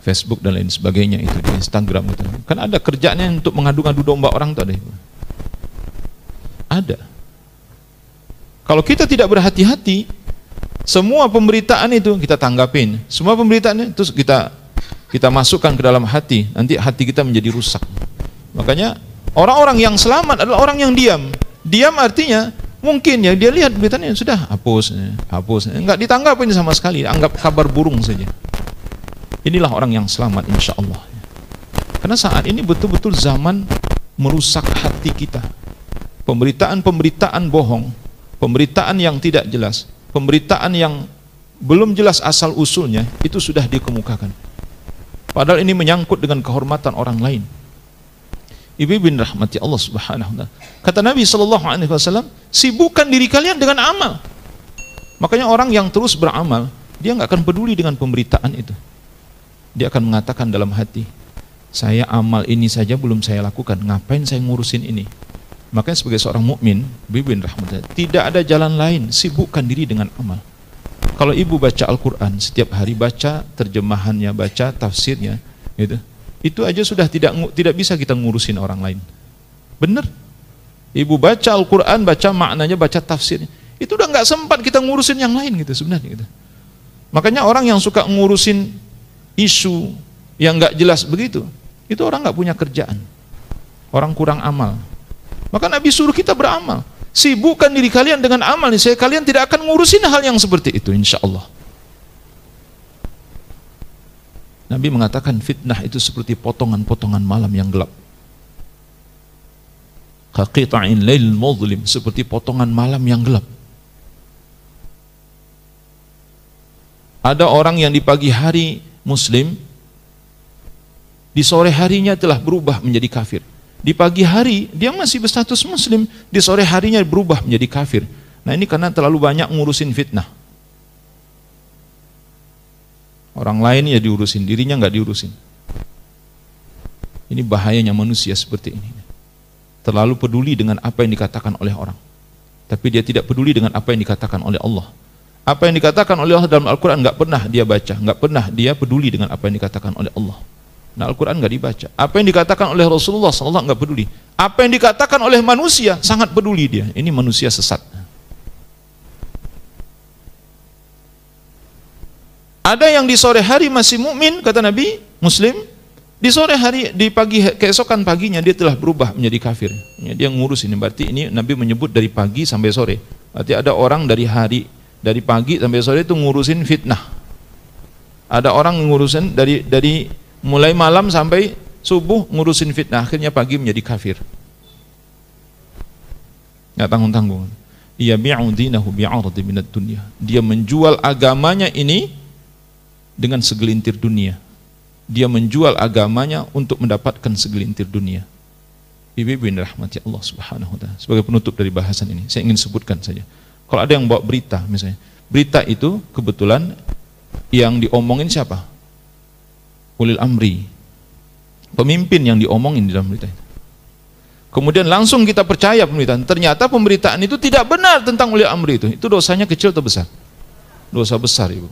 Facebook dan lain sebagainya, itu di Instagram itu. Kan ada kerjanya untuk mengadu-ngadu domba orang itu ada. Ada. Kalau kita tidak berhati-hati, semua pemberitaan itu kita tanggapin. Semua pemberitaan itu kita masukkan ke dalam hati. Nanti hati kita menjadi rusak. Makanya orang-orang yang selamat adalah orang yang diam. Diam artinya mungkin ya dia lihat beritanya sudah hapus, enggak ditanggapin sama sekali, anggap kabar burung saja. Inilah orang yang selamat insya Allah. Karena saat ini betul-betul zaman merusak hati kita. Pemberitaan-pemberitaan bohong, pemberitaan yang tidak jelas, pemberitaan yang belum jelas asal usulnya, itu sudah dikemukakan. Padahal ini menyangkut dengan kehormatan orang lain. Ibu bin rahmati Allah subhanahu wa ta'ala. Kata Nabi SAW, sibukkan diri kalian dengan amal. Makanya orang yang terus beramal, dia nggak akan peduli dengan pemberitaan itu. Dia akan mengatakan dalam hati, saya amal ini saja belum saya lakukan, ngapain saya ngurusin ini? Makanya sebagai seorang mukmin, Ibu bin rahmatullah, tidak ada jalan lain, sibukkan diri dengan amal. Kalau ibu baca Al-Quran, setiap hari baca terjemahannya, baca tafsirnya, gitu, itu aja sudah tidak bisa kita ngurusin orang lain. Benar? Ibu baca Al-Quran, baca maknanya, baca tafsirnya, itu udah nggak sempat kita ngurusin yang lain gitu sebenarnya. Gitu. Makanya orang yang suka ngurusin isu yang nggak jelas begitu, itu orang nggak punya kerjaan, orang kurang amal. Maka Nabi suruh kita beramal, sibukkan diri kalian dengan amal, saya kalian tidak akan ngurusin hal yang seperti itu insya Allah. Nabi mengatakan fitnah itu seperti potongan-potongan malam yang gelap, kaqita'in lail mudlim, seperti potongan malam yang gelap. Ada orang yang di pagi hari Muslim, di sore harinya telah berubah menjadi kafir. Di pagi hari dia masih berstatus Muslim, di sore harinya berubah menjadi kafir. Nah ini karena terlalu banyak ngurusin fitnah. Orang lain ya diurusin, dirinya nggak diurusin. Ini bahayanya manusia seperti ini. Terlalu peduli dengan apa yang dikatakan oleh orang, tapi dia tidak peduli dengan apa yang dikatakan oleh Allah. Apa yang dikatakan oleh Allah dalam Al-Quran nggak pernah dia baca, nggak pernah dia peduli dengan apa yang dikatakan oleh Allah. Nah Al-Quran nggak dibaca. Apa yang dikatakan oleh Rasulullah SAW nggak peduli. Apa yang dikatakan oleh manusia sangat peduli dia. Ini manusia sesat. Ada yang di sore hari masih mukmin, kata Nabi, Muslim. Di sore hari, di pagi, keesokan paginya dia telah berubah menjadi kafir. Dia ngurus ini. Berarti ini Nabi menyebut dari pagi sampai sore. Berarti ada orang dari pagi sampai sore itu ngurusin fitnah. Ada orang ngurusin dari mulai malam sampai subuh ngurusin fitnah, akhirnya pagi menjadi kafir. Nggak tanggung-tanggung. Ia bi'u dinahu bi'ardi minad dunya. Dia menjual agamanya ini dengan segelintir dunia. Dia menjual agamanya untuk mendapatkan segelintir dunia. Ibu-ibu yang dirahmati Allah Subhanahu wa ta'ala. Sebagai penutup dari bahasan ini, saya ingin sebutkan saja. Kalau ada yang bawa berita misalnya, berita itu kebetulan yang diomongin siapa? Ulil amri, pemimpin yang diomongin di dalam berita itu. kemudian langsung kita percaya pemberitaan, ternyata pemberitaan itu tidak benar tentang ulil amri itu dosanya kecil atau besar? Dosa besar, Ibu.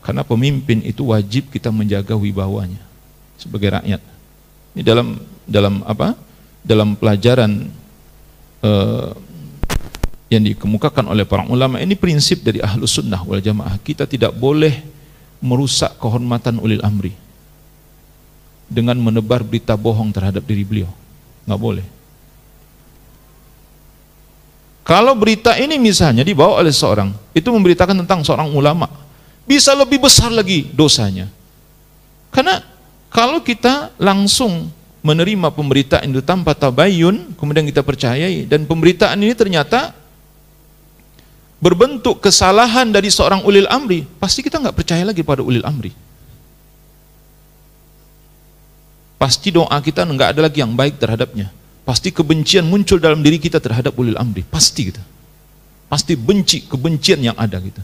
Karena pemimpin itu wajib kita menjaga wibawanya sebagai rakyat. Ini dalam pelajaran yang dikemukakan oleh para ulama, ini prinsip dari Ahlus Sunnah wal Jamaah. Kita tidak boleh merusak kehormatan ulil amri dengan menebar berita bohong terhadap diri beliau. Nggak boleh. Kalau berita ini misalnya dibawa oleh seorang, itu memberitakan tentang seorang ulama, bisa lebih besar lagi dosanya. Karena kalau kita langsung menerima pemberitaan itu tanpa tabayun, kemudian kita percayai, dan pemberitaan ini ternyata berbentuk kesalahan dari seorang ulil amri, pasti kita nggak percaya lagi pada ulil amri. Pasti doa kita nggak ada lagi yang baik terhadapnya. Pasti kebencian muncul dalam diri kita terhadap ulil amri. Pasti kita. Pasti benci, kebencian yang ada gitu.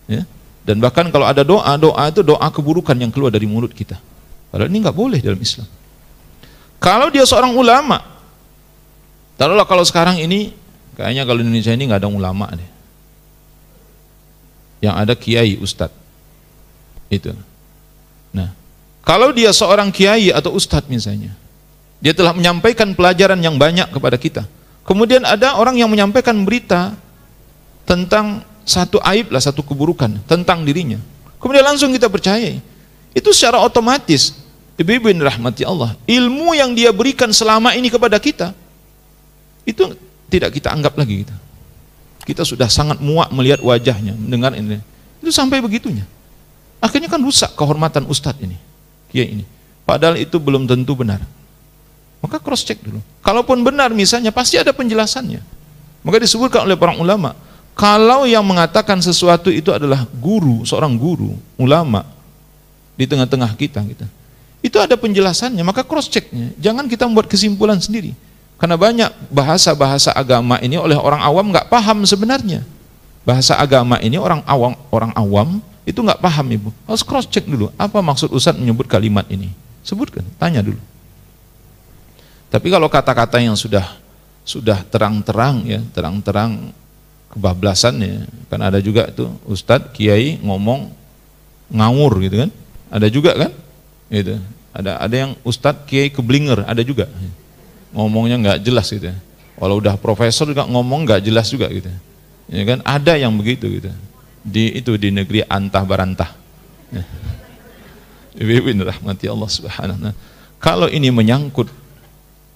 Ya. Dan bahkan kalau ada doa itu doa keburukan yang keluar dari mulut kita. Padahal ini nggak boleh dalam Islam. Kalau dia seorang ulama, taruhlah kalau sekarang ini, kayaknya kalau di Indonesia ini nggak ada ulama deh. Yang ada kiai, ustadz. Itu. Nah, kalau dia seorang kiai atau ustadz misalnya, dia telah menyampaikan pelajaran yang banyak kepada kita. Kemudian ada orang yang menyampaikan berita tentang satu aib lah, satu keburukan tentang dirinya. Kemudian langsung kita percayai. Itu secara otomatis, ibu-ibu yang dirahmati Allah, ilmu yang dia berikan selama ini kepada kita, itu tidak kita anggap lagi gitu. Kita sudah sangat muak melihat wajahnya, mendengar ini. Itu sampai begitunya. Akhirnya kan rusak kehormatan ustadz ini. Ya ini, padahal itu belum tentu benar. Maka cross check dulu. Kalaupun benar misalnya, pasti ada penjelasannya. Maka disebutkan oleh para ulama, kalau yang mengatakan sesuatu itu adalah guru, seorang guru, ulama di tengah-tengah kita gitu, itu ada penjelasannya. Maka cross checknya, jangan kita membuat kesimpulan sendiri. Karena banyak bahasa-bahasa agama ini oleh orang awam nggak paham sebenarnya. Bahasa agama ini orang awam itu nggak paham, Ibu. Harus cross check dulu. Apa maksud Ustadz menyebut kalimat ini? Sebutkan, tanya dulu. Tapi kalau kata-kata yang sudah terang-terang ya, terang-terang kebablasannya, kan ada juga itu Ustadz Kiai ngomong ngawur gitu kan? Ada juga kan? Gitu. Ada yang Ustadz Kiai keblinger, ada juga. Ngomongnya nggak jelas gitu. Walau udah profesor juga ngomong nggak jelas juga gitu. Ya kan? Ada yang begitu gitu. Di negeri antah barantah. Ibu rahmati Allah subhanahu wa ta'ala. Kalau ini menyangkut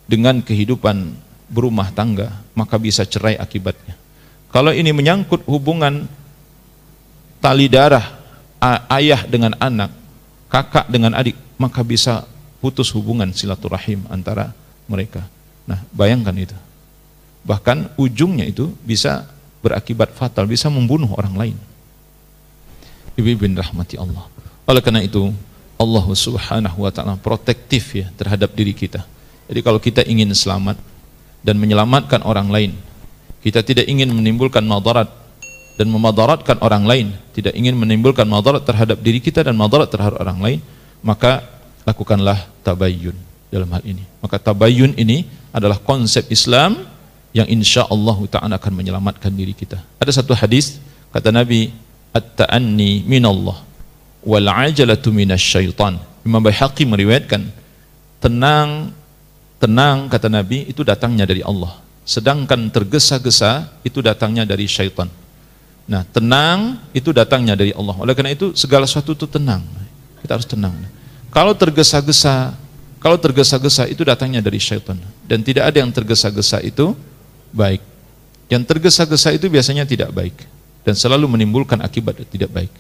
dengan kehidupan berumah tangga, maka bisa cerai akibatnya. Kalau ini menyangkut hubungan tali darah ayah dengan anak, kakak dengan adik, maka bisa putus hubungan silaturahim antara mereka. Nah, bayangkan itu. Bahkan ujungnya itu bisa berakibat fatal, bisa membunuh orang lain. Ibu-ibu rahmati Allah. Oleh karena itu, Allah subhanahu wa ta'ala protektif ya terhadap diri kita. Jadi kalau kita ingin selamat dan menyelamatkan orang lain, kita tidak ingin menimbulkan madarat dan memadaratkan orang lain, tidak ingin menimbulkan madarat terhadap diri kita dan madarat terhadap orang lain, maka lakukanlah tabayyun dalam hal ini. Maka tabayyun ini adalah konsep Islam yang insya Allah ta'ala akan menyelamatkan diri kita. Ada satu hadis, kata Nabi, at-ta'anni minallah wal ajalatu minasyaitan. Imam Baihaqi meriwayatkan, tenang kata Nabi itu datangnya dari Allah, sedangkan tergesa-gesa itu datangnya dari syaitan. Nah, tenang itu datangnya dari Allah. Oleh karena itu segala sesuatu itu tenang. Kita harus tenang. Kalau tergesa-gesa itu datangnya dari syaitan, dan tidak ada yang tergesa-gesa itu baik. Yang tergesa-gesa itu biasanya tidak baik dan selalu menimbulkan akibat tidak baik.